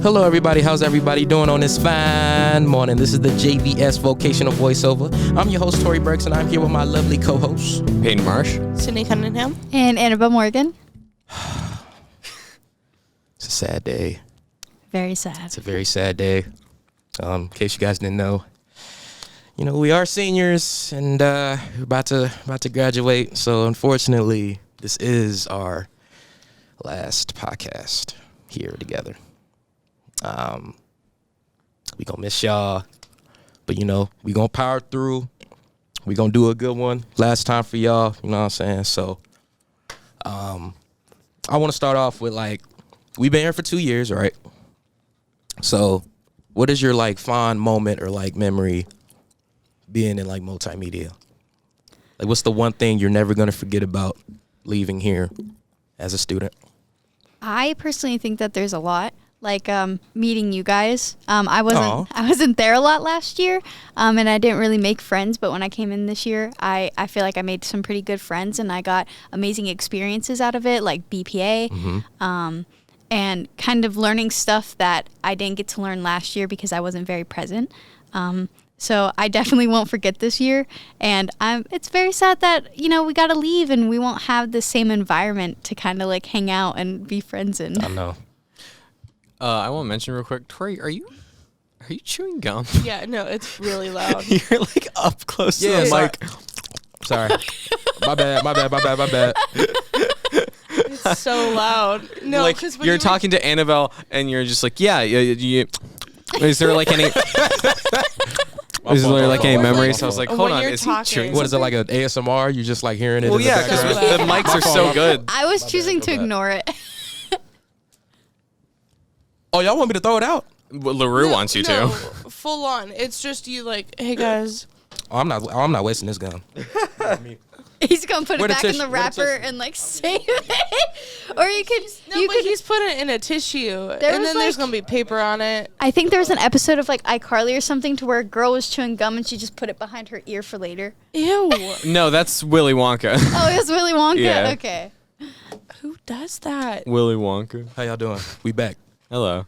Hello, everybody. How's everybody doing on this fine morning? This is the JVS Vocational Voiceover. I'm your host, Tori Burks, and I'm here with my lovely co-host, Peyton Marsh, Sydney Cunningham, and Annabelle Morgan. It's a sad day. Very sad. It's a very sad day. In case you guys didn't know, we are seniors and we're about to graduate. So unfortunately, this is our last podcast here together. We gonna miss y'all, but we gonna power through. We gonna do a good one last time for y'all. You know what I'm saying? So, I want to start off with we've been here for 2 years, right? So, what is your fond moment or memory being in multimedia? What's the one thing you're never gonna forget about leaving here as a student? I personally think that there's a lot. Meeting you guys. I wasn't there a lot last year, and I didn't really make friends, but when I came in this year, I feel like I made some pretty good friends, and I got amazing experiences out of it, like BPA, and kind of learning stuff that I didn't get to learn last year because I wasn't very present. So I definitely won't forget this year, and it's very sad that, we got to leave and we won't have the same environment to kind of hang out and be friends in. I know. I want to mention real quick, Tori, are you chewing gum? Yeah, no, it's really loud. You're up close to the mic. Sorry. My bad. It's so loud. No, because you're talking to Annabelle and you're just yeah. Is there any? Is there any memories? I was hold on, is he chewing? What is it, like an ASMR? You just hearing it? Well, yeah, because the mics are so good. I was choosing to ignore it. Oh, y'all want me to throw it out? Well, LaRue wants you to. Full on. It's just you hey guys. Oh, I'm not wasting this gun. He's gonna put it back in the wrapper and save it. Or you could. He's put it in a tissue, and then there's gonna be paper on it. I think there was an episode of iCarly or something to where a girl was chewing gum and she just put it behind her ear for later. Ew. No, that's Willy Wonka. Oh, it was Willy Wonka. Yeah. Okay. Who does that? Willy Wonka. How y'all doing? We back. Hello.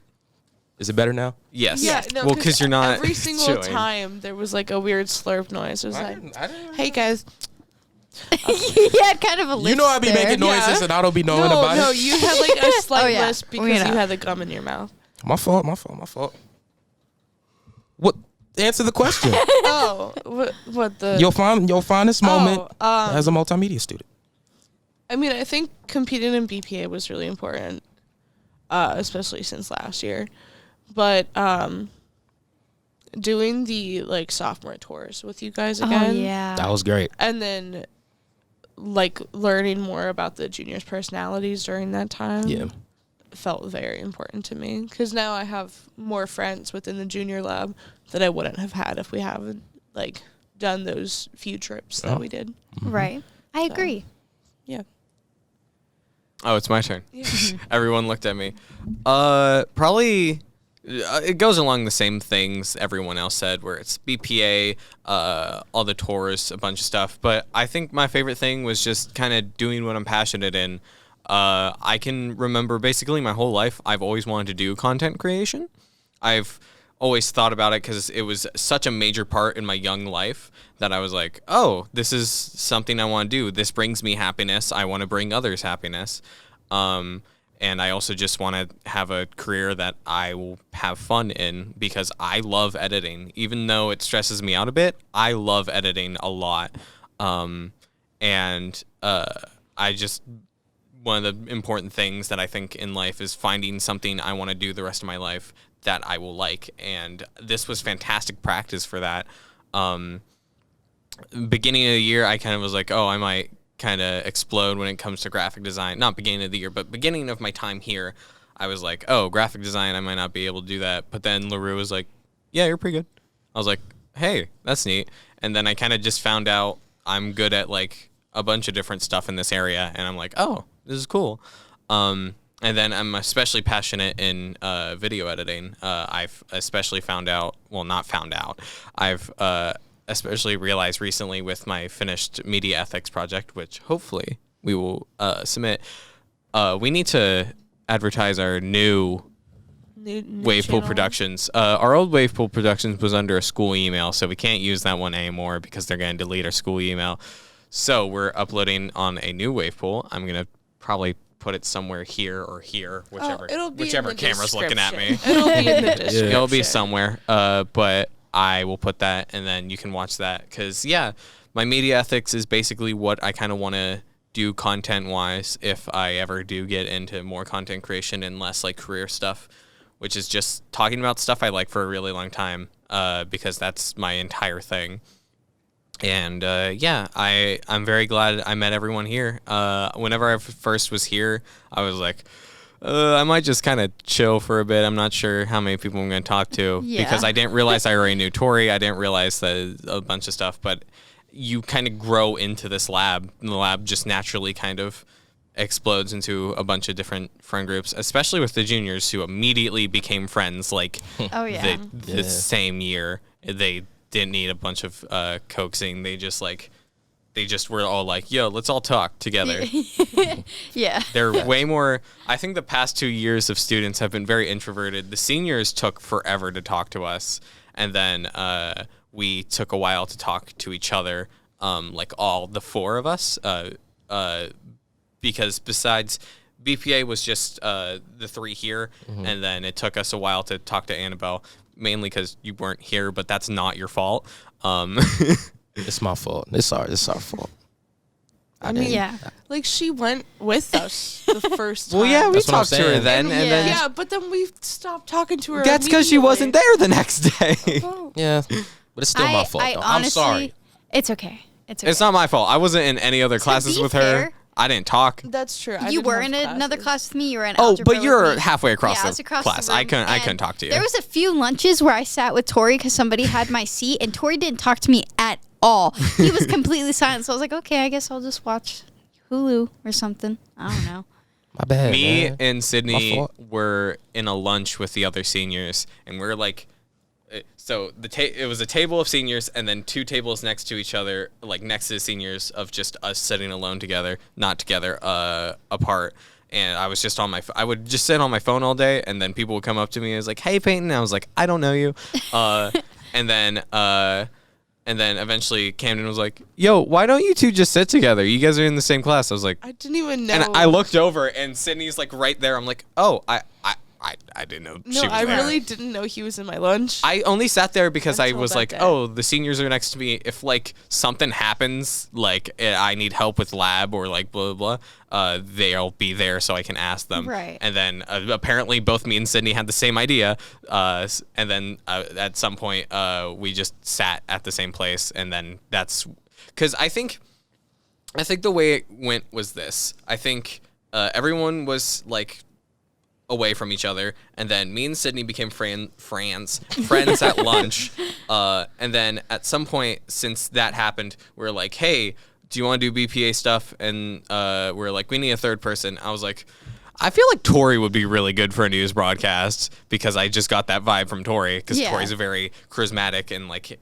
Is it better now? Yes. Yeah. No, well, because you're not every single chewing. time there was a weird slurp noise. It was I didn't. hey guys. Yeah, kind of a lisp. I be making noises and I don't be knowing about it. No, you had a slight lisp because you had the gum in your mouth. My fault. What? Answer the question. Oh, what the? Your fondest moment as a multimedia student. I mean, I think competing in BPA was really important, especially since last year. But doing the sophomore tours with you guys again. Oh, yeah. That was great. And then learning more about the juniors' personalities during that time. Yeah. Felt very important to me because now I have more friends within the junior lab that I wouldn't have had if we haven't done those few trips that we did. Mm-hmm. Right. I agree. Yeah. Oh, it's my turn. Yeah. Everyone looked at me. Probably it goes along the same things everyone else said, where it's BPA, all the tours, a bunch of stuff. But I think my favorite thing was just kind of doing what I'm passionate in. I can remember basically my whole life, I've always wanted to do content creation. I've always thought about it because it was such a major part in my young life that I was oh, this is something I want to do. This brings me happiness. I want to bring others happiness. And I also just want to have a career that I will have fun in because I love editing. Even though it stresses me out a bit, I love editing a lot. I just, one of the important things that I think in life is finding something I want to do the rest of my life that I will like. And this was fantastic practice for that. Beginning of the year, I kind of was I might kind of explode when it comes to graphic design. Not beginning of the year, but beginning of my time here, I was oh, graphic design, I might not be able to do that. But then LaRue was yeah, you're pretty good. I was hey, that's neat. And then I kind of just found out I'm good at a bunch of different stuff in this area. And I'm oh, this is cool. And then I'm especially passionate in video editing. I've especially I've especially realized recently with my finished media ethics project, which hopefully we will submit. We need to advertise our new New Wave Pool channel. Productions. Our old Wave Pool Productions was under a school email, so we can't use that one anymore because they're going to delete our school email. So we're uploading on a new Wave Pool. I'm going to probably put it somewhere here or here, whichever It'll be in whichever the camera's looking at me. description. It'll be in the description. It'll be somewhere, but I will put that, and then you can watch that. Because, yeah, my media ethics is basically what I kind of want to do content-wise if I ever do get into more content creation and less, like, career stuff, which is just talking about stuff I like for a really long time, because that's my entire thing. And, yeah, I'm very glad I met everyone here. Whenever I first was here, I was like, I might just kind of chill for a bit. I'm not sure how many people I'm going to talk to because I didn't realize I already knew Tori. I didn't realize that a bunch of stuff, but you kind of grow into this lab, and the lab just naturally kind of explodes into a bunch of different friend groups, especially with the juniors who immediately became friends like the same year. They didn't need a bunch of coaxing. They just were all like, yo, let's all talk together. Yeah. They're way more, I think the past 2 years of students have been very introverted. The seniors took forever to talk to us. And then we took a while to talk to each other, like all the four of us. Because besides, BPA was just the three here. Mm-hmm. And then it took us a while to talk to Annabelle, mainly because you weren't here, but that's not your fault. It's my fault. It's our fault. I mean, like she went with us the first time. Well, yeah, we talked to her then, and then yeah, but then we stopped talking to her. That's because she wasn't there the next day. Yeah, but it's still my fault. Though. Honestly, I'm sorry. It's okay. It's okay. It's not my fault. I wasn't in any other classes with her. I didn't talk. That's true. You were in another class with me. You were in but you're halfway across the across class. The room, I couldn't talk to you. There was a few lunches where I sat with Tori because somebody had my seat, and Tori didn't talk to me at all. He was completely silent. So I was like, okay, I guess I'll just watch Hulu or something. I don't know. My bad. Me man. and Sydney were in a lunch with the other seniors, and we're like, so it was a table of seniors, and then two tables next to each other, like next to the seniors, of just us sitting alone together, not together, apart. And I was just on I would just sit on my phone all day, and then people would come up to me and was like, "Hey, Peyton," and I was like, "I don't know you," and then eventually Camden was like, "Yo, why don't you two just sit together? You guys are in the same class." I was like, I didn't even know. and I looked over, and Sydney's like right there. I'm like, "Oh, I didn't know she was I there." really didn't know he was in my lunch. I only sat there because I Until was that like, day. "Oh, the seniors are next to me. If like something happens, like I need help with lab or like blah blah blah, they'll be there so I can ask them." Right. And then apparently both me and Sydney had the same idea. And then at some point we just sat at the same place, and then that's because I think the way it went was this. I think everyone was like away from each other, and then me and Sydney became friends at lunch, and then at some point since that happened, we are like, "Hey, do you want to do BPA stuff?" And we're like, "We need a third person." I was like, I feel like Tori would be really good for a news broadcast, because I just got that vibe from Tori, because Tori's a very charismatic and like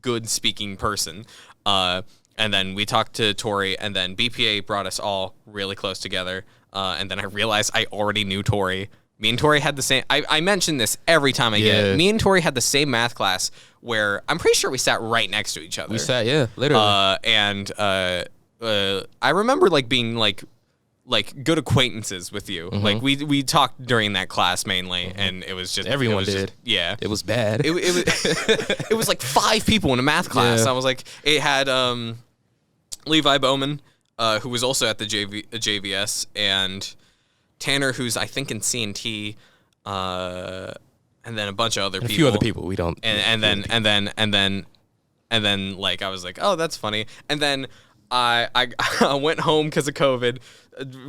good speaking person. And then we talked to Tori, and then BPA brought us all really close together. And then I realized I already knew Tori. Me and Tori had the same... I mention this every time I get it. Me and Tori had the same math class where I'm pretty sure we sat right next to each other. We sat, literally. And I remember like being like good acquaintances with you. Mm-hmm. Like we talked during that class mainly, and it was just... Everyone did. Yeah. It was bad. It was it was like 5 people in a math class. Yeah. I was like... It had Levi Bowman, who was also at the JVS, and Tanner, who's I think in C&T, and then a bunch of other people. A few other people we don't. And then like I was like, oh, that's funny. And then I went home because of COVID,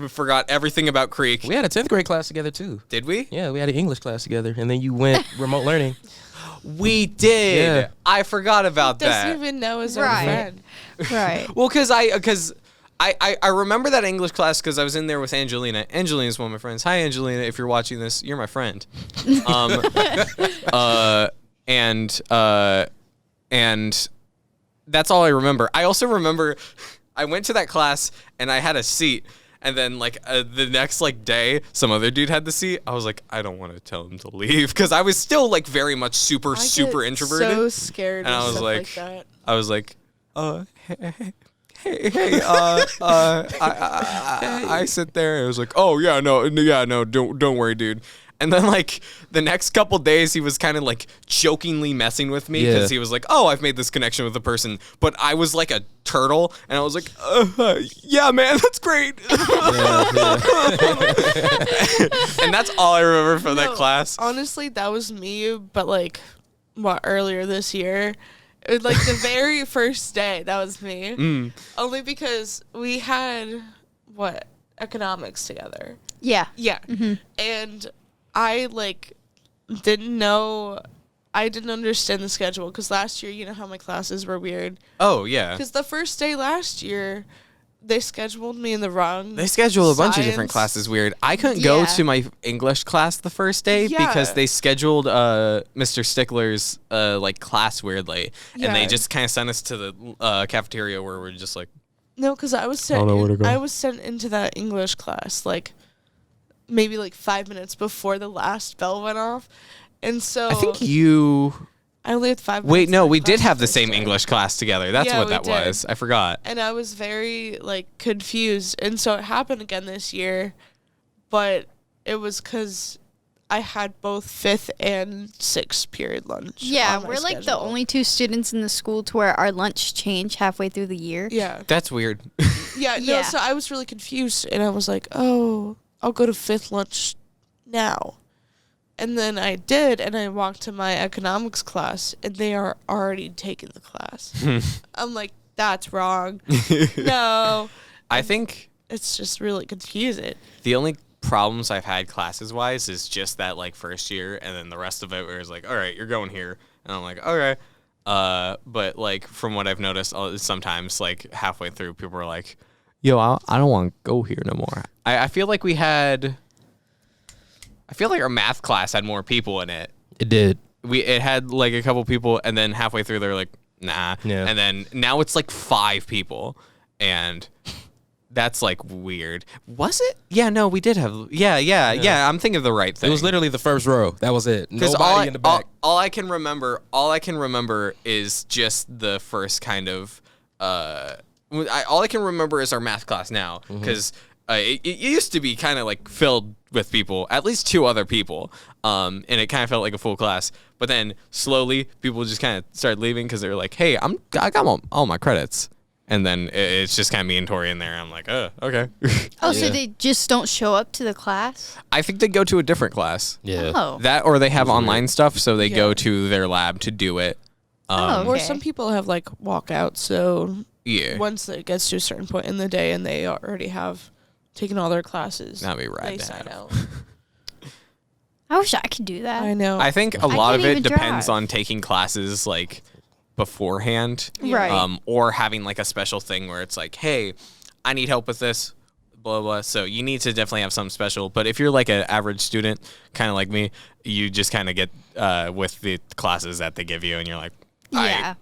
forgot everything about Creek. We had a 10th grade class together too. Did we? Yeah, we had an English class together, and then you went remote learning. We did. Yeah. I forgot about that. Doesn't even know his own Right. friend. Right. Well, because I remember that English class because I was in there with Angelina. Angelina's one of my friends. Hi, Angelina. If you're watching this, you're my friend. And that's all I remember. I also remember I went to that class and I had a seat, And then like the next like day, some other dude had the seat. I was like, I don't want to tell him to leave because I was still like very much super introverted. So scared. And I was stuff like, that. I was like, hey, I sit there and it was like, oh yeah, no, don't worry, dude. And then like the next couple days, he was kind of like jokingly messing with me because he was like, oh, I've made this connection with a person, but I was like a turtle, and I was like, yeah, man, that's great. And that's all I remember from that class. Honestly, that was me, but like, earlier this year. It was like the very first day, that was me. Only because we had, economics together. Yeah. Yeah. Mm-hmm. And I, like, didn't understand the schedule. Because last year, you know how my classes were weird. Oh, yeah. Because the first day last year, they scheduled me in the wrong They scheduled a bunch of different science. classes weird. I couldn't go to my English class the first day because they scheduled Mr. Stickler's like class weirdly, and they just kind of sent us to the cafeteria where we're just like, No, because I was sent into that English class, like, maybe, like, 5 minutes before the last bell went off. And so I think you... I only had 5 minutes. Wait, no, we did class have the first same day. English class together. That's Yeah, what we that did. was. I forgot. And I was very, like, confused. And so it happened again this year, but it was because I had both 5th and 6th period lunch. Yeah, on my we're like the schedule. only 2 students in the school to where our lunch change halfway through the year. Yeah. That's weird. Yeah, no, Yeah. so I was really confused, and I was like, oh, I'll go to 5th lunch now. And then I did, and I walked to my economics class, and they are already taking the class. I'm like, that's wrong. No. I think It's just really confusing. the only problems I've had classes-wise is just that, like, first year, and then the rest of it where it's like, all right, you're going here. And I'm like, okay. But, like, from what I've noticed, sometimes, like, halfway through, people are like, yo, I don't want to go here no more. I feel like our math class had more people in it. It did. It had, like, a couple people, and then halfway through, they're like, nah. Yeah. And then now it's, like, 5 people, and... That's like weird. Was it? Yeah, no, we did have. Yeah. I'm thinking of the right thing. It was literally the first row. That was it. because Nobody in the back. all I can remember is just the first kind of. All I can remember is our math class now because it used to be kind of like filled with people, at least 2 other people, and it kind of felt like a full class. But then slowly, people just kind of started leaving because they were like, "Hey, I got all my credits." And then it's just kind of me and Tori in there. I'm like, oh, okay. Oh, so they just don't show up to the class? I think they go to a different class. Yeah. Oh. That or they have online stuff, so they go to their lab to do it. Oh, Or okay. some people have, like, walkouts, so Yeah. once it gets to a certain point in the day and they already have taken all their classes, That'd be rad they to sign have. out. I wish I could do that. I know. I think a lot of can't it even depends drive. on taking classes like beforehand. Right. Or having like a special thing where it's like, hey, I need help with this, blah, blah. So you need to definitely have something special. But if you're like an average student, kind of like me, you just kind of get with the classes that they give you and you're like, Yeah.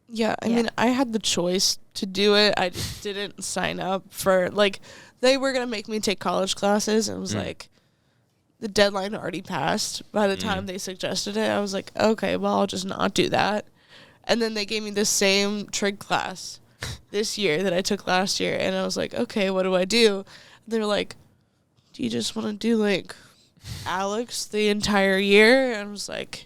Yeah, I Yeah. mean, I had the choice to do it. I just didn't sign up for, like, they were going to make me take college classes, and it was like, the deadline already passed. By the time they suggested it, I was like, okay, well, I'll just not do that. And then they gave me the same trig class this year that I took last year, and I was like, okay, what do I do? They're like, do you just want to do, like, Alex the entire year? And I was like...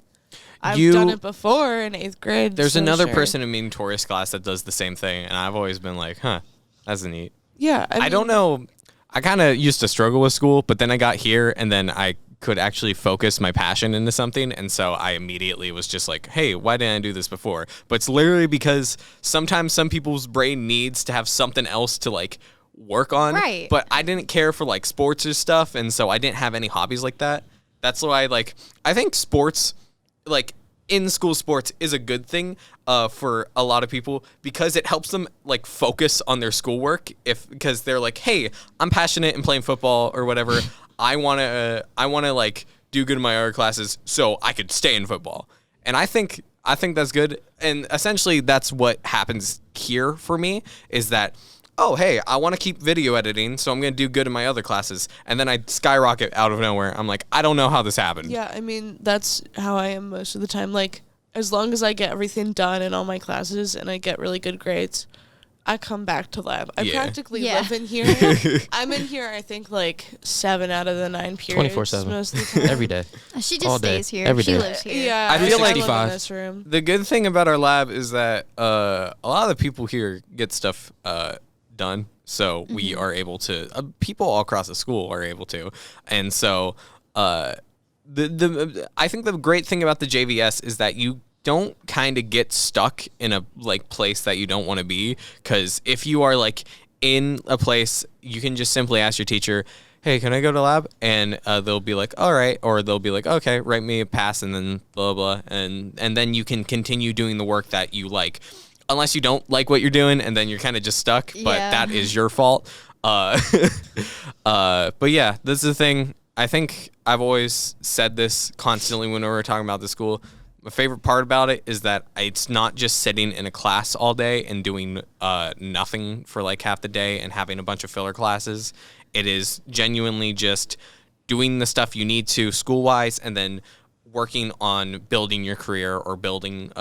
I've done it before in 8th grade. There's so another sure. person in me and Tori's class that does the same thing, and I've always been like, huh, that's neat. Yeah. I don't know. I kind of used to struggle with school, but then I got here, and then I could actually focus my passion into something, and so I immediately was just like, hey, why didn't I do this before? But it's literally because sometimes some people's brain needs to have something else to, like, work on. Right. But I didn't care for, like, sports or stuff, and so I didn't have any hobbies like that. That's why, like, I think sports... like in school sports is a good thing for a lot of people because it helps them like focus on their schoolwork because they're like, hey, I'm passionate in playing football or whatever. I want to like do good in my other classes so I could stay in football. And I think that's good. And essentially that's what happens here for me is that oh, hey, I want to keep video editing, so I'm going to do good in my other classes. And then I skyrocket out of nowhere. I'm like, I don't know how this happened. Yeah, I mean, that's how I am most of the time. Like, as long as I get everything done in all my classes and I get really good grades, I come back to lab. I practically live in here. I'm in here, I think, like 7 out of the 9 periods. 24/7. Most of the time. Every day. She just All day. stays here. Every She day. lives here. Yeah, I feel like- live in this room. The good thing about our lab is that a lot of the people here get stuff done. So we are able to, people all across the school are able to. And so I think the great thing about the JVS is that you don't kind of get stuck in a like place that you don't want to be, because if you are like in a place, you can just simply ask your teacher, hey, can I go to lab? And they'll be like, all right, or they'll be like, okay, write me a pass, and then blah blah, and then you can continue doing the work that you like, unless you don't like what you're doing, and then you're kind of just stuck, but that is your fault. But yeah, this is the thing. I think I've always said this constantly when we were talking about the school. My favorite part about it is that it's not just sitting in a class all day and doing nothing for like half the day and having a bunch of filler classes. It is genuinely just doing the stuff you need to school-wise and then working on building your career or building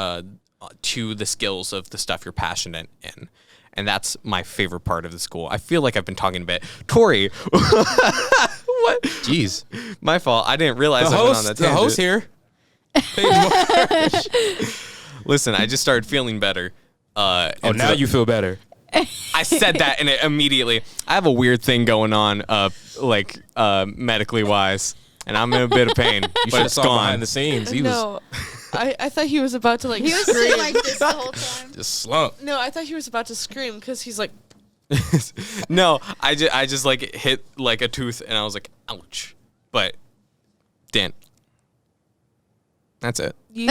to the skills of the stuff you're passionate in. And that's my favorite part of the school. I feel like I've been talking a bit. Tori, what? Jeez. My fault. I didn't realize I went on that tangent. The host here. Listen, I just started feeling better. Now you feel better. I said that and it immediately. I have a weird thing going on, medically wise, and I'm in a bit of pain. You should have saw behind the scenes. He was I thought he was about to like He was scream. sitting like this the whole time. just slumped. No, I thought he was about to scream because he's like, No, I just like hit like a tooth and I was like, ouch. But Dan, that's it. you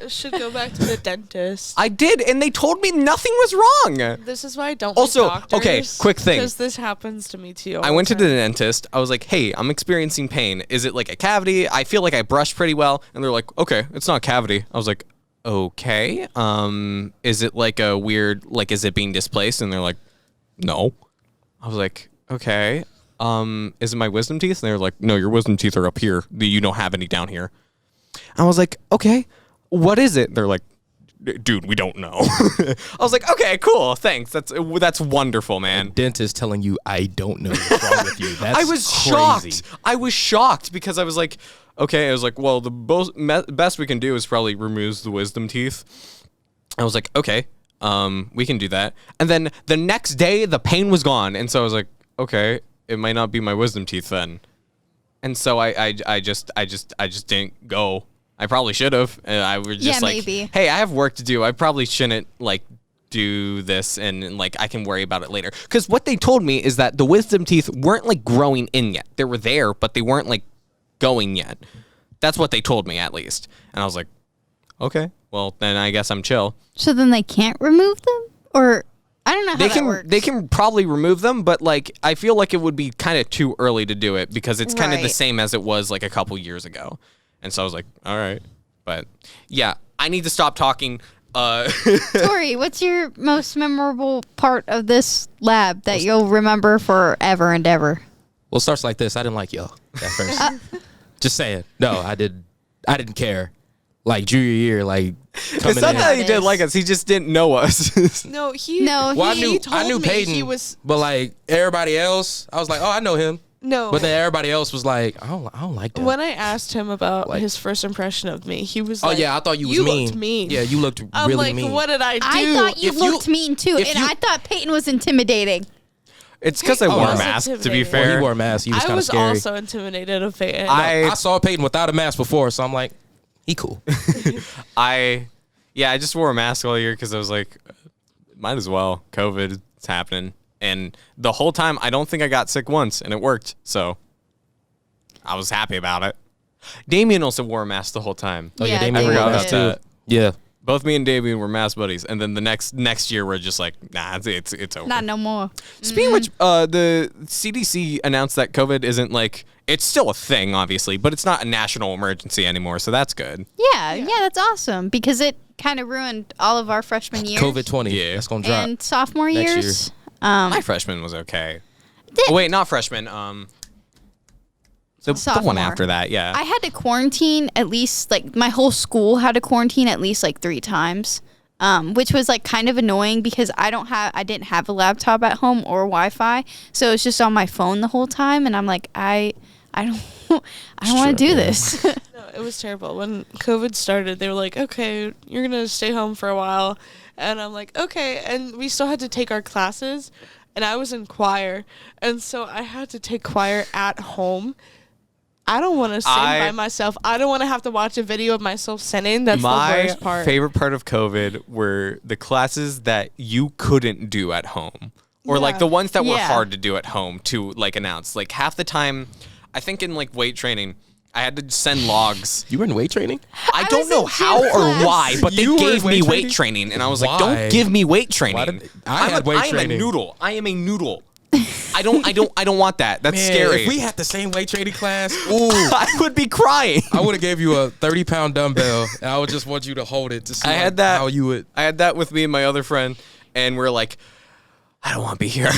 should go back to the dentist. I did, and they told me nothing was wrong. This is why I don't Also, like doctors. okay, quick thing. Because this happens to me too. I went to the dentist. I was like, hey, I'm experiencing pain. Is it like a cavity? I feel like I brushed pretty well. And they're like, okay, it's not a cavity. I was like, okay. Is it like a weird, like, is it being displaced? And they're like, no. I was like, okay. Is it my wisdom teeth? And they're like, no, your wisdom teeth are up here. You don't have any down here. I was like, okay, what is it? They're like, dude, we don't know. I was like, okay, cool, thanks. That's wonderful, man. Dentist telling you I don't know what's wrong with you. That's I was crazy. shocked. I was shocked because I was like, okay. I was like, well, the best we can do is probably remove the wisdom teeth. I was like, okay, we can do that. And then the next day, the pain was gone, and so I was like, okay, it might not be my wisdom teeth then. And so I just didn't go. I probably should have. And I was just like, maybe. hey, I have work to do. I probably shouldn't like do this and like I can worry about it later. Because what they told me is that the wisdom teeth weren't like growing in yet. They were there, but they weren't like going yet. That's what they told me at least. And I was like, okay, well then I guess I'm chill. So then they can't remove them? Or I don't know how that works. They can probably remove them, but like I feel like it would be kind of too early to do it because it's kind of the Right. same as it was like a couple years ago. And so I was like, all right. But yeah, I need to stop talking. Tori, what's your most memorable part of this lab that you'll remember forever and ever? Well, it starts like this. I didn't like y'all at first. Just saying. No, I didn't care. Like junior year, like coming It's not in. that he didn't like us. He just didn't know us. No, he. No, Well, he I knew told me Peyton, he was. but like everybody else, I was like, oh, I know him. No. But then everybody else was like, I don't like that. When I asked him about Like- his first impression of me, he was Oh like, yeah, I thought you was looked mean. Yeah, you looked I'm really like, mean. what did I do? I thought you If you- looked mean too, if and you- I thought Peyton was intimidating. It's because I Oh, wore no. a mask, to be Intimidating. fair. Well, he wore a mask. He was I kind of was scary. also intimidated of Peyton. I- I saw Peyton without a mask before, so I'm like, he cool. I just wore a mask all year because I was like, might as well. COVID is happening. And the whole time, I don't think I got sick once, and it worked. So I was happy about it. Damien also wore a mask the whole time. Oh yeah, Yeah, Damien they wore a forgot mask about too. Yeah. Both me and Damien were mask buddies. And then the next year, we're just like, nah, it's over. Not no more. Speaking of which, the CDC announced that COVID isn't like, it's still a thing, obviously, but it's not a national emergency anymore. So that's good. Yeah, that's awesome because it kind of ruined all of our freshman years COVID-20. Yeah. That's gonna drop. and sophomore next years. My freshman was okay. Oh, wait, not freshman. The one Sophomore. after that, yeah. I had to quarantine at least, like, my whole school had to quarantine at least, like, 3 times, which was, like, kind of annoying because I didn't have a laptop at home or Wi-Fi, so it was just on my phone the whole time, and I'm like, I don't want to do this. No, it was terrible. When COVID started, they were like, okay, you're going to stay home for a while. And I'm like, okay. And we still had to take our classes. And I was in choir. And so I had to take choir at home. I don't want to sing by myself. I don't want to have to watch a video of myself singing. That's the worst part. My favorite part of COVID were the classes that you couldn't do at home. Or, like, the ones that were hard to do at home to, like, announce. Like, half the time, I think in, like, weight training, I had to send logs. You were in weight training? I don't know how or why, but they gave me weight training, and I was like, "Don't give me weight training." I had weight training. I am a noodle. I am a noodle. I don't want that. That's scary. If we had the same weight training class, ooh, I would be crying. I would have gave you a 30-pound dumbbell, and I would just want you to hold it to see how you would. I had that with me and my other friend, and we're like, I don't want to be here.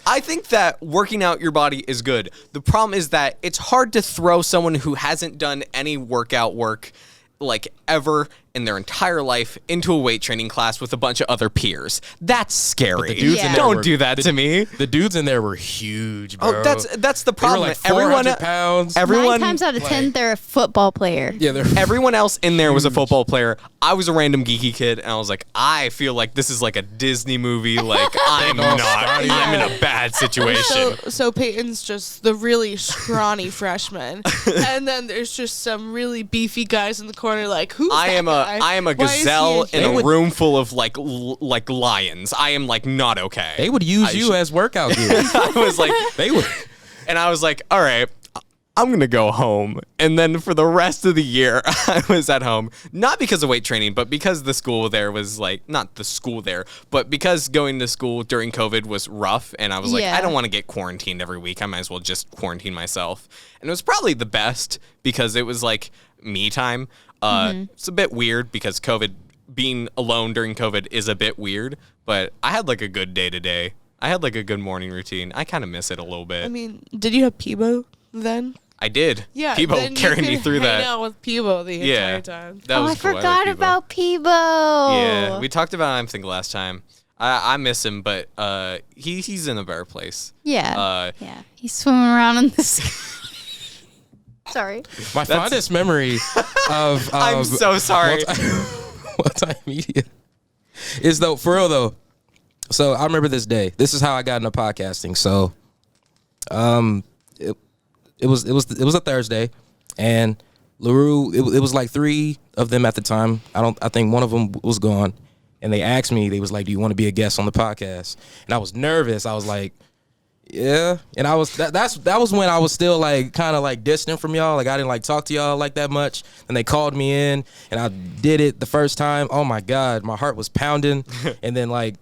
I think that working out your body is good. The problem is that it's hard to throw someone who hasn't done any workout work, like, ever in their entire life into a weight training class with a bunch of other peers. That's scary. The dudes in there Don't do that to me. The dudes in there were huge, bro. Oh, that's the They were problem. like 400 pounds. 9 times out of 10, they're a football player. Yeah, they're Everyone else in there was a football player. I was a random geeky kid, and I was like, I feel like this is like a Disney movie. Like, I'm not. I'm in a bad situation. So Peyton's just the really scrawny freshman, and then there's just some really beefy guys in the corner. Like, who's I am a Why is he gazelle in in here? a room full of like lions. I am like not okay. They would use you as workout gear. I was like, They would. and I was like, all right, I'm gonna go home. And then for the rest of the year, I was at home, not because of weight training, but because the school there was like, not the school there, but because going to school during COVID was rough. And I was like, I don't want to get quarantined every week. I might as well just quarantine myself. And it was probably the best because it was like me time. It's a bit weird because being alone during COVID is a bit weird, but I had like a good day to day. I had like a good morning routine. I kind of miss it a little bit. I mean, did you have Peebo then? I did. Yeah, Peebo then carried you me could through hang that. out with Peebo the entire time. That was I cool. forgot like Peebo. about Peebo. Yeah, we talked about him, I think, last time. I miss him, but he's in a better place. Yeah. He's swimming around in the sea. Sorry. My fondest memory of I'm so sorry. multimedia is though, for real though. So I remember this day. This is how I got into podcasting. So, it was a Thursday, and LaRue. It was like 3 of them at the time. I think one of them was gone, and they asked me. They was like, "Do you want to be a guest on the podcast?" And I was nervous. I was like, yeah, and I was that was when I was still like kind of like distant from y'all. Like I didn't like talk to y'all like that much. And they called me in, and I did it the first time. Oh my God, my heart was pounding. And then like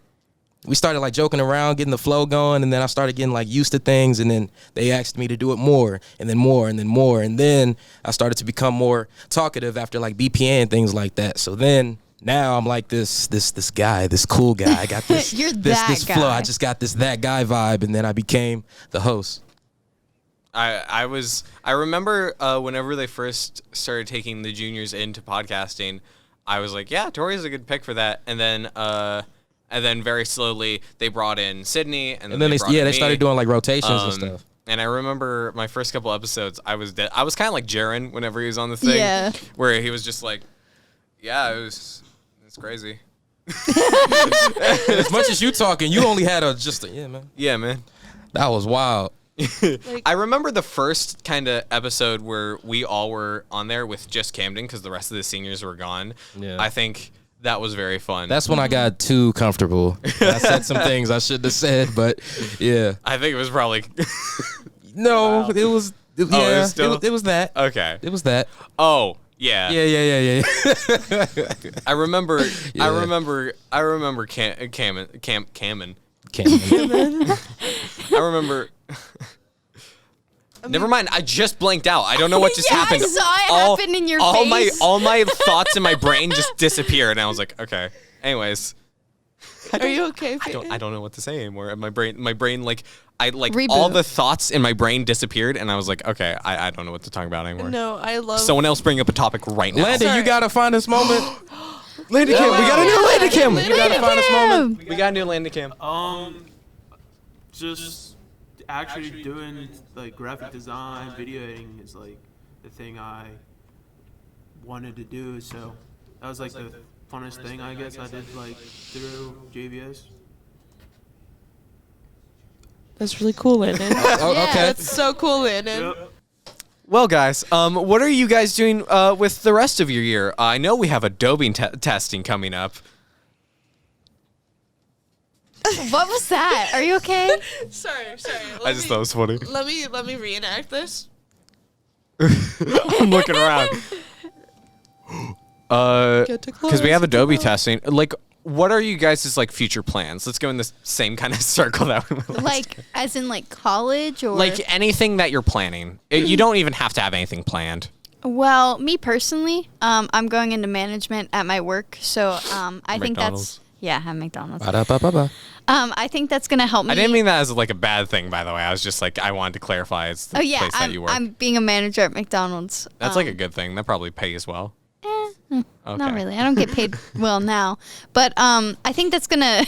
we started like joking around, getting the flow going, and then I started getting like used to things. And then they asked me to do it more, and then more, and then more, and then I started to become more talkative after like BPA and things like that. So then. Now I'm like this guy, this cool guy. I got this You're this that flow. guy. I just got that guy vibe, and then I became the host. I remember whenever they first started taking the juniors into podcasting, I was like, yeah, Tori's a good pick for that. And then very slowly they brought in Sydney, and then they started doing like rotations and stuff. And I remember my first couple episodes, I was kind of like Jaren whenever he was on the thing, Yeah. where he was just like, yeah, it's crazy. As much as you talking, you only had yeah, man. Yeah, man. That was wild. I remember the first kind of episode where we all were on there with just Camden because the rest of the seniors were gone. Yeah. I think that was very fun. That's when I got too comfortable. I said some things I shouldn't have said, but yeah. I think it was probably... No, Wow. it was. it was still- it was that. Okay. It was that. Oh, yeah. Yeah. I remember Yeah. I remember Cameron. Can't. I remember Never mind, I just blanked out. I don't know what just Yeah, I happened. saw it happen in your face. All my thoughts in my brain just disappeared, and I was like, okay. Anyways. Are you okay? I don't know what to say anymore. My brain like Reboot. all the thoughts in my brain disappeared, and I was like, okay, I don't know what to talk about anymore. No, I love. Someone else bring up a topic right now. Landon, Sorry. you gotta find this moment. Landon cam. We got a new Landon cam. You gotta find this moment. We got a new Landon cam. Just actually doing like graphic design, video editing is like the thing I wanted to do. So that was like the funnest thing I guess I did like through JVS. That's really cool, Landon. Okay. That's so cool, Landon. Yep. Well, guys, what are you guys doing with the rest of your year? I know we have Adobe testing coming up. What was that? Are you okay? Sorry. I just thought it was funny. Let me reenact this. I'm looking around. Get to Because we have close, Adobe close. testing. Like, what are you guys' like future plans? Let's go in the same kind of circle that we went last Like, as in like college or like anything that you're planning. You don't even have to have anything planned. Well, me personally, I'm going into management at my work, so I think McDonald's. at McDonald's. Ba-da-ba-ba-ba. I think that's gonna help me. I didn't mean that as like a bad thing, by the way. I was just like, I wanted to clarify it's the Oh yeah, place that you work. I'm being a manager at McDonald's. That's like a good thing. That probably pays well. Okay. Not really. I don't get paid well now, but I think that's gonna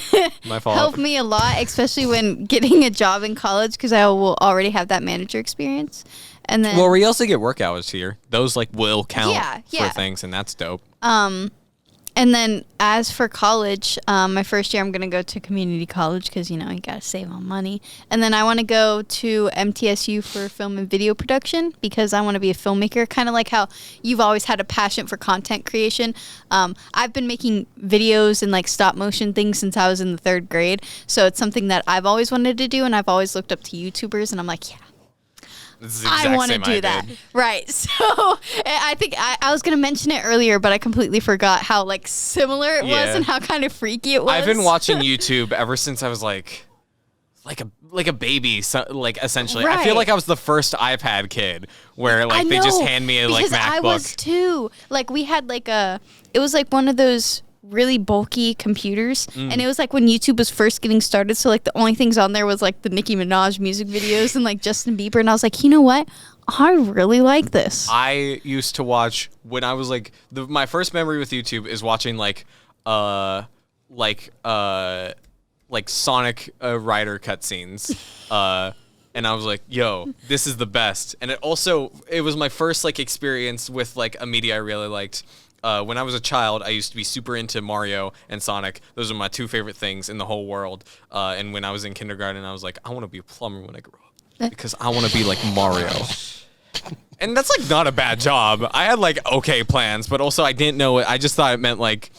My fault. help me a lot, especially when getting a job in college, because I will already have that manager experience. And then, Well, we also get work hours here. Those like will count Yeah. for things, and that's dope. and then as for college, my first year I'm gonna go to community college because you gotta save on money. And then I want to go to MTSU for film and video production because I want to be a filmmaker. Kind of like how you've always had a passion for content creation. I've been making videos and like stop motion things since I was in the 3rd grade. So it's something that I've always wanted to do, and I've always looked up to YouTubers, and I'm like, yeah. This is the exact I want to same do that. did. Right. So I think I was going to mention it earlier, but I completely forgot how like similar it was Yeah. and how kind of freaky it was. I've been watching YouTube ever since I was like a baby, so, like essentially. I feel Right. like I was the first iPad kid where like I they just know, hand me a like because MacBook. I was too. Like we had like it was like one of those really bulky computers, and it was like when YouTube was first getting started, so like the only things on there was like the Nicki Minaj music videos and like Justin Bieber, and I was like, you know what, I really like this. I used to watch when I was like my first memory with YouTube is watching like Sonic Rider cutscenes. And I was like, yo, this is the best. And it was my first like experience with like a media I really liked. When I was a child, I used to be super into Mario and Sonic. Those are my 2 favorite things in the whole world. And when I was in kindergarten, I was like, I want to be a plumber when I grow up because I want to be like Mario. And that's like not a bad job. I had like okay plans, but also I didn't know it. I just thought it meant like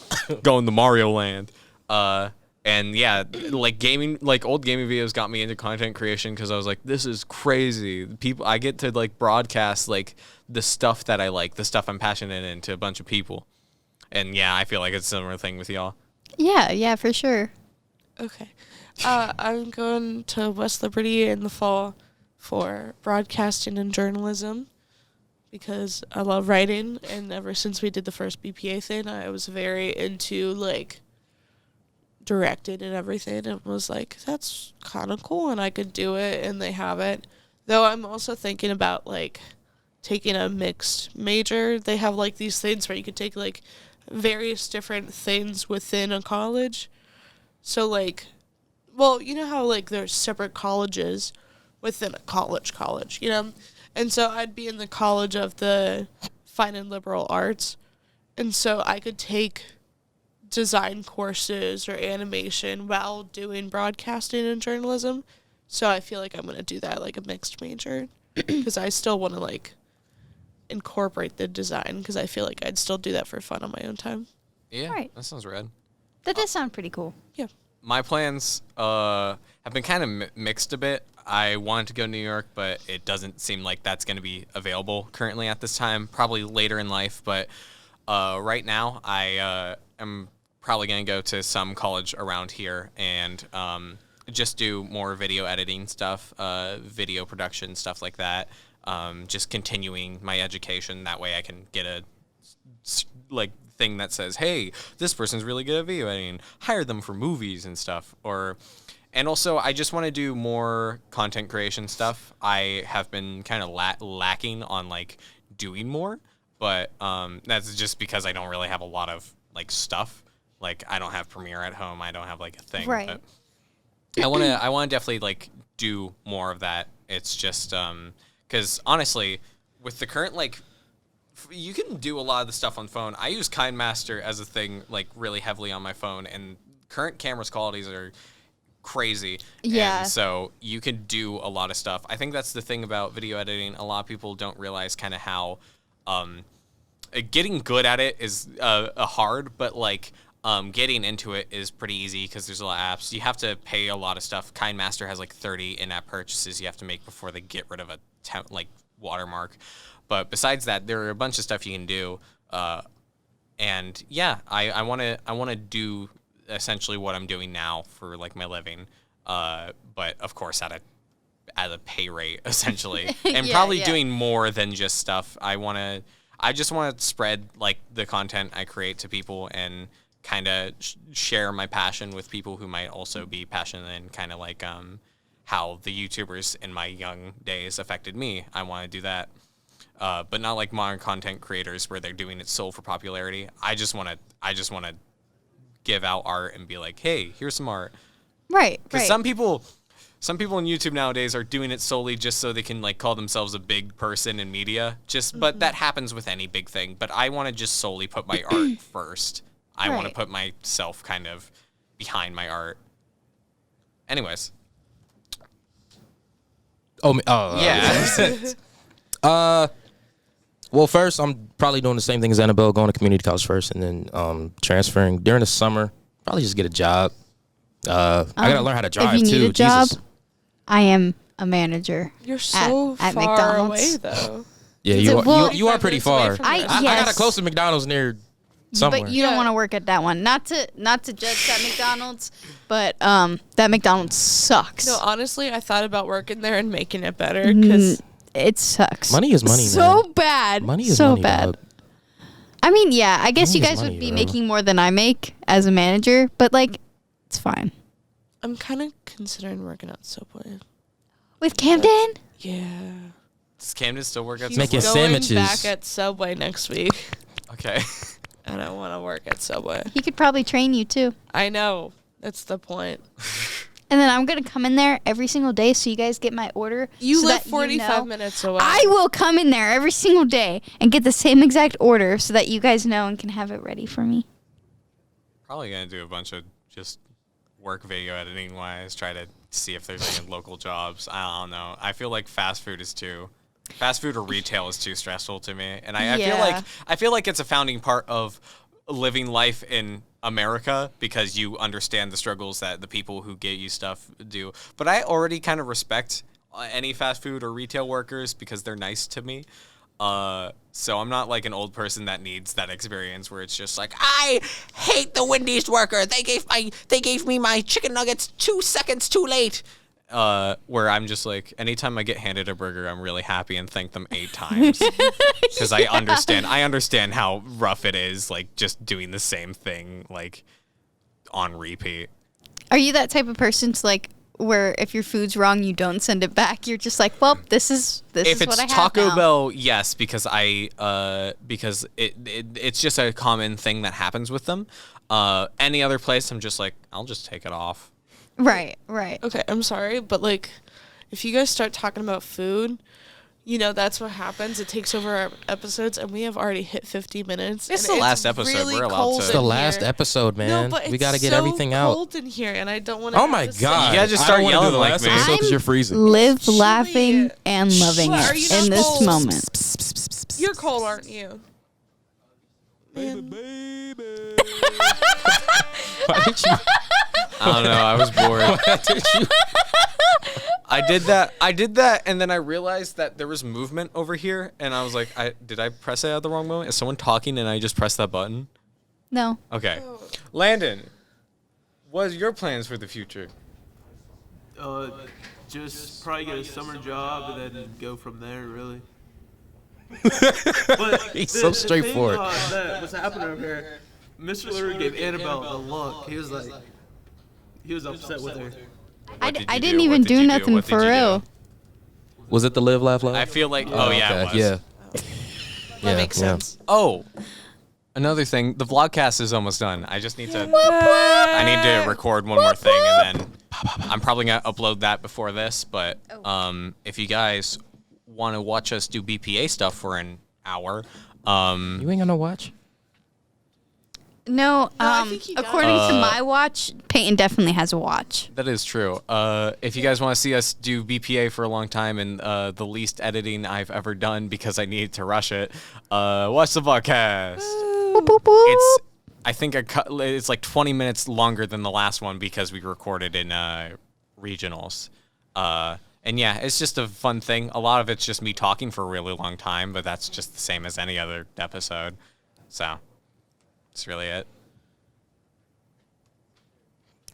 going to Mario Land. And yeah, like gaming, like old gaming videos got me into content creation because I was like, this is crazy. I get to like broadcast like the stuff that I like, the stuff I'm passionate in to a bunch of people. And yeah, I feel like it's a similar thing with y'all. Yeah, for sure. Okay. I'm going to West Liberty in the fall for broadcasting and journalism because I love writing, and ever since we did the first BPA thing, I was very into like directed and everything, and was like, that's kind of cool, and I could do it, and they have it. Though I'm also thinking about like taking a mixed major. They have like these things where you could take like various different things within a college. So like, well, you know how like there's separate colleges within a college, and so I'd be in the college of the fine and liberal arts, and so I could take design courses or animation while doing broadcasting and journalism. So I feel like I'm going to do that like a mixed major because I still want to like incorporate the design because I feel like I'd still do that for fun on my own time. Yeah, Right. that sounds rad. That does sound pretty cool. Yeah. My plans have been kind of mixed a bit. I wanted to go to New York, but it doesn't seem like that's going to be available currently at this time. Probably later in life, but right now I am probably going to go to some college around here and just do more video editing stuff, video production, stuff like that. Just continuing my education. That way I can get a like thing that says, hey, this person's really good at video editing, hire them for movies and stuff. And also, I just want to do more content creation stuff. I have been kind of lacking on like doing more, but that's just because I don't really have a lot of like stuff. Like I don't have Premiere at home. I don't have like a thing. Right. But I want to definitely like do more of that. It's just because honestly, with the current like, you can do a lot of the stuff on phone. I use KineMaster as a thing like really heavily on my phone, and current camera's qualities are crazy. Yeah. And so you can do a lot of stuff. I think that's the thing about video editing. A lot of people don't realize kind of how getting good at it is hard, but like getting into it is pretty easy because there's a lot of apps. You have to pay a lot of stuff. KineMaster has like 30 in-app purchases you have to make before they get rid of a like watermark. But besides that, there are a bunch of stuff you can do. And yeah, I want to do essentially what I'm doing now for like my living, but of course at a pay rate essentially, and probably doing more than just stuff. I just want to spread like the content I create to people and kind of share my passion with people who might also be passionate and kind of like how the YouTubers in my young days affected me. I want to do that. But not like modern content creators where they're doing it sole for popularity. I just want to give out art and be like, hey, here's some art. Right. Because some people on YouTube nowadays are doing it solely just so they can like call themselves a big person in media. But that happens with any big thing. But I want to just solely put my art first. I want to put myself kind of behind my art. Anyways. Yeah. Well, first, I'm probably doing the same thing as Annabelle, going to community college first, and then transferring during the summer. Probably just get a job. I gotta learn how to drive if you too. need a job, Jesus. I am a manager. You're so at far McDonald's. away, though. Yeah, Is it- well, you are pretty 45 minutes away far. from I- this. I got Yes. a close to McDonald's near somewhere. But you don't want to work at that one. Not to judge that McDonald's, but that McDonald's sucks. No, honestly, I thought about working there and making it better because It sucks. Money is money, so man. bad. Money is so money, bad. dog. I mean, yeah, I guess Money you is guys money, would be bro. making more than I make as a manager, but like, it's fine. I'm kind of considering working at Subway. With Camden? Yeah. Does Camden still work at He's Making Subway? going sandwiches. back at Subway next week, Okay. and I want to work at Subway. He could probably train you too. I know. That's the point. And then I'm going to come in there every single day so you guys get my order. You so live that 45 know. minutes away. I will come in there every single day and get the same exact order so that you guys know and can have it ready for me. Probably gonna do a bunch of just work video editing wise, try to see if there's any local jobs. I don't know. I feel like fast food or retail is too stressful to me. And I feel like it's a founding part of living life in America because you understand the struggles that the people who get you stuff do. But I already kind of respect any fast food or retail workers because they're nice to me. So I'm not like an old person that needs that experience where it's just like, I hate the Wendy's worker. They gave me my chicken nuggets 2 seconds too late. Where I'm just like, anytime I get handed a burger, I'm really happy and thank them 8 times because I understand how rough it is, like just doing the same thing like on repeat. Are you that type of person to like where if your food's wrong, you don't send it back? You're just like, well, this is If what it's I have Taco now. Bell, yes, because because it's just a common thing that happens with them. Any other place, I'm just like, I'll just take it off. Right. Okay, I'm sorry, but like, if you guys start talking about food, you know that's what happens. It takes over our episodes, and we have already hit 50 minutes. It's and the last episode. Really We're allowed cold to- It's It's the in last here. episode, man. No, but we it's got to get so everything out. cold in here, and I don't want to. Oh my God. You gotta just I start don't wanna do yelling the like last me. episode 'cause I'm you're freezing. live Chilly. laughing and loving What, are it you not in this cold? moment. You're cold, aren't you? Man. Why did you? I don't know. I was bored. Why did you? I did that, and then I realized that there was movement over here, and I was like, did I press it at the wrong moment? Is someone talking and I just pressed that button? No. Okay. Landon, what are your plans for the future? Just probably get a summer job and then go from there, really. But He's so straightforward. The thing, that was happening over here, Mr. Lure gave Annabelle the look. He was like, he was upset with her. I did you didn't do? even What did do you do? nothing What did for you do? real. Was it the Live, Laugh, Love? I feel like, oh yeah, it was. Yeah. That makes sense. Oh, another thing, the vlogcast is almost done. I just need to, I need to record one more thing, and then I'm probably gonna upload that before this. But if you guys want to watch us do BPA stuff for an hour, You ain't got no watch? No, I think he does. according to my watch, Peyton definitely has a watch. that is true. If you guys want to see us do BPA for a long time and the least editing I've ever done because I needed to rush it, watch the podcast. It's, I think it's like 20 minutes longer than the last one because we recorded in regionals. And yeah, it's just a fun thing. A lot of it's just me talking for a really long time, but that's just the same as any other episode. So that's really it.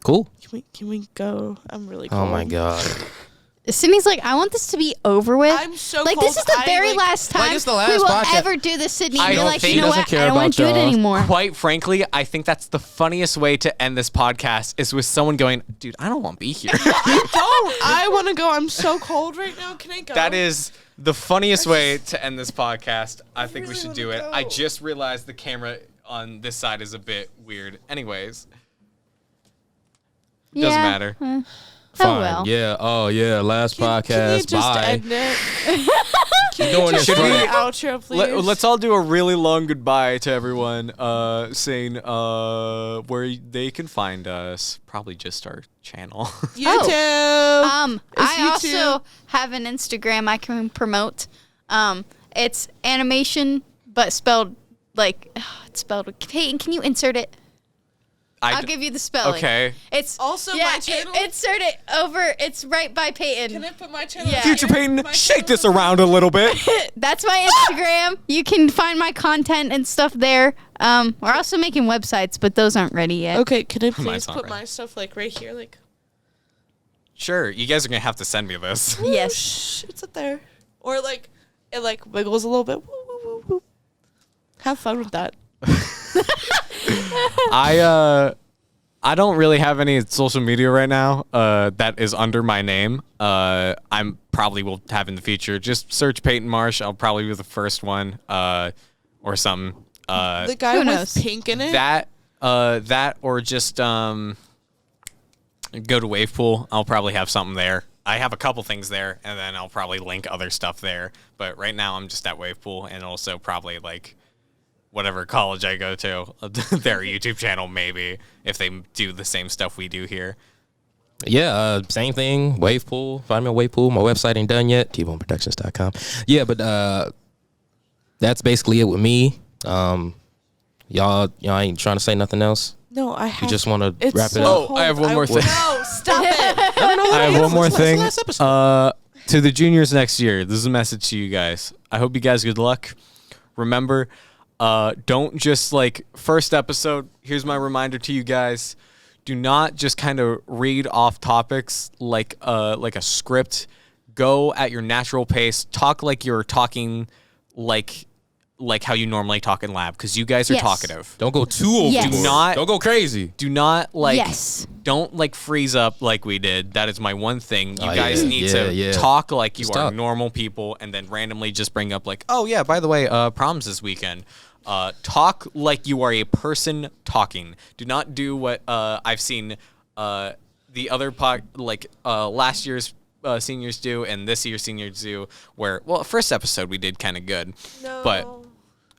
Cool. Can we go? I'm really cold. Oh my god. Sydney's like, I want this to be over with. I'm so like, cold. this is the very like- last time it's the last we will podcast. ever do this, Sydney. I You're don't like, think you know he doesn't what? care I don't want to about do it y'all. anymore. Quite frankly, I think that's the funniest way to end this podcast is with someone going, dude, I don't want to be here. I want to go. I'm so cold right now. Can I go? That is the funniest way to end this podcast. I think we really should wanna do it. go. I just realized the camera on this side is a bit weird. Anyways, doesn't Yeah. matter. Fine. well. Yeah. Oh yeah. Last Can you podcast. just Bye. end it? Keep doing this. Should Do we- the outro, please. Let's all do a really long goodbye to everyone, saying where they can find us. Probably just our channel. YouTube. I It's YouTube. also have an Instagram I can promote. It's animation, but spelled like it's spelled. Peyton, can you insert it? I'll give you the spelling. Okay. It's Also yeah, my channel? insert it over. It's right by Peyton. Can I put my channel? Yeah. Future here? Peyton, My shake channel? this around a little bit. That's my Instagram. You can find my content and stuff there. We're also making websites, but those aren't ready yet. Okay, can I please Mine's not put ready. my stuff like right here? Like, Sure, you guys are gonna have to send me this. Yes. whoosh, it's up there. Or like, it like wiggles a little bit. Woo, woo, woo, woo. Have fun with that. I don't really have any social media right now that is under my name. I'm probably will have in the future. Just search Peyton Marsh. I'll probably be the first one or something. The guy who with knows? pink in it. That or just go to Wavepool. I'll probably have something there. I have a couple things there, and then I'll probably link other stuff there. But right now, I'm just at Wavepool, and also probably like whatever college I go to, their YouTube channel maybe if they do the same stuff we do here. Yeah, same thing. Wavepool. Find me on Wavepool. My website ain't done yet. tboneproductions.com. Yeah, but that's basically it with me. Y'all ain't trying to say nothing else? No, I have. You just want to It's wrap it so up? Oh, I have one more thing. No, stop it. I have one more thing. Last episode. To the juniors next year, this is a message to you guys. I hope you guys good luck. Remember, don't just first episode. Here's my reminder to you guys: do not just kind of read off topics like a script. Go at your natural pace. Talk like you're talking like how you normally talk in lab, because you guys are Yes. talkative. Don't go too overboard. Yes. Do not- Don't go crazy. Do not Yes. don't freeze up like we did. That is my one thing. You Oh, guys yeah. need Yeah, to yeah. talk like you Just are talk. normal people, and then randomly just bring up oh yeah, by the way, proms this weekend. Talk like you are a person talking. Do not do what I've seen the other last year's seniors do and this year's seniors do. Where first episode we did kind of good, No. but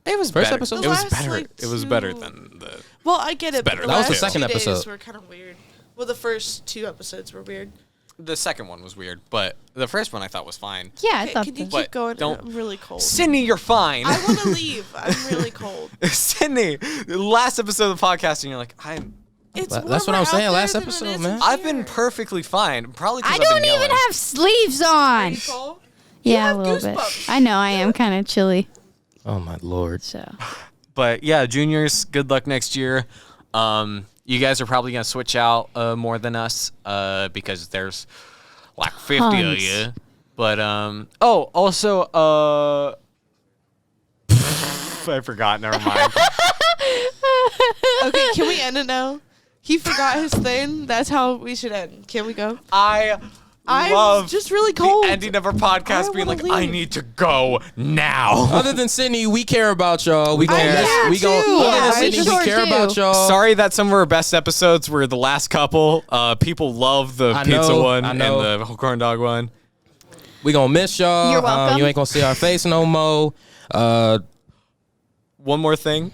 it was First better. episode? It was The last, better. like, it was better two- than the. Well, I get it. better But than the That was the last second 2 days episode. were kind of weird. Well, the first 2 episodes were weird. The second one was weird, but the first one I thought was fine. Yeah, I Okay, thought can you that. But keep going? don't- I'm really cold. Sydney, you're fine. I want to leave. I'm really cold. Sydney, the last episode of podcasting, you're like, It's That's warmer what I'm out saying, there last than it episode, is in man. I've been here. perfectly fine. Probably because I I've been don't even yelling. have sleeves on. People, Yeah, have a little bit. goosebumps. I know I am kind of chilly. Oh my lord. So But yeah, juniors, good luck next year. You guys are probably gonna switch out more than us because there's like 50 of Tons. you. But also I forgot. Never mind. Okay, can we end it now? He forgot his thing. That's how we should end. Can we go? I'm just really cold. the ending of our podcast I being like, wanna I leave. need to go now. Other than Sydney, we care about y'all. We gonna care. miss. We Yeah, gonna. too. Other Yeah, than we Sydney, sure we care do. about y'all. Sorry that some of our best episodes were the last couple. People love the I pizza know, one I and know. the corn dog one. We gonna miss y'all. You're welcome. You ain't gonna see our face no more. One more thing.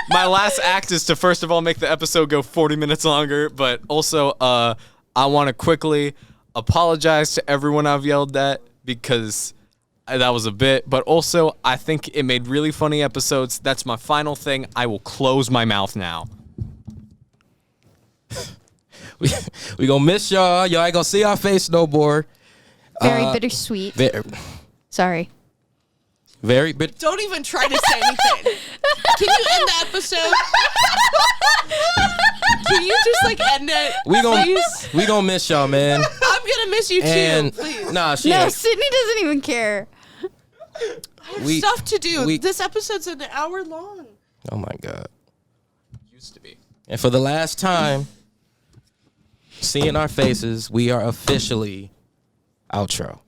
My last act is to first of all make the episode go 40 minutes longer, but also I want to quickly apologize to everyone I've yelled at because that was a bit, but also I think it made really funny episodes. That's my final thing. I will close my mouth now. we gonna miss y'all. Y'all ain't gonna see our face no more. Very bittersweet. Sorry. Very bit. Don't even try to say anything. Can you end the episode? Can you just like end it? Please? We gonna miss y'all, man. I'm gonna miss you And too. Please. nah, she No, ain't. Sydney doesn't even care. We- Stuff to do. we- This episode's an hour long. Oh my god. Used to be. And for the last time, seeing our faces, we are officially outro.